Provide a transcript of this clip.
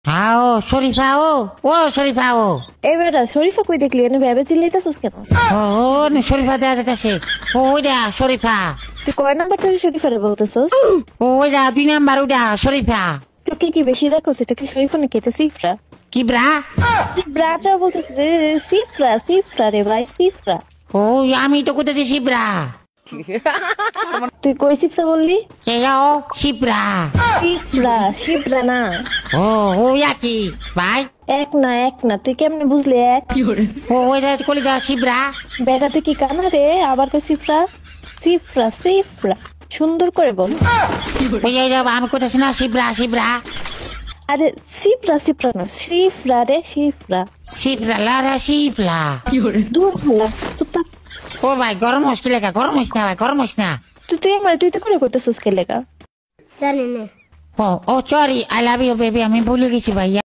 হাও শরীফা ও শরীফা এই বেটা শরীফা কই দেখলি এনে ভেবে চিল্লাইতাছস কেন? ও শরীফা দেখা যাচ্ছে ওইটা শরীফা তুই কয় নাম্বারটা শরীফা রে বলতেছস? ওইটা 2 নাম্বার ওইটা শরীফা তোকে কি বেশি দেখো সেটা কি শরীফা নাকি এটা সিফরা? কি ব্রা ব্রাটা বলতেছিস সিফরা রে ভাই সিফরা। ও আমি তো কোথায় শিবরা তুই কই সিফরা বললি? ও শিবরা শিবরা না। ও একই ভাই এক না তুই কেমনে বুঝলি এক? ওইটা কলিজা শিবরা বেটা তুই কি কানা রে? আবার কই সিফরা সুন্দর করে বল। আমি কোথায় না শিবরা আরে সিফরা না শিফরা রে শিফরা লারা শিবলা দূর হলা চুপ থাক। ও ভাই গরম হস কি লেখা গরম হইস না ভাই গরম হইস না তুই তো করে করতেছিস কে লেগা? Oh sorry I love you baby আমি ভুলে গেছি ভাইয়া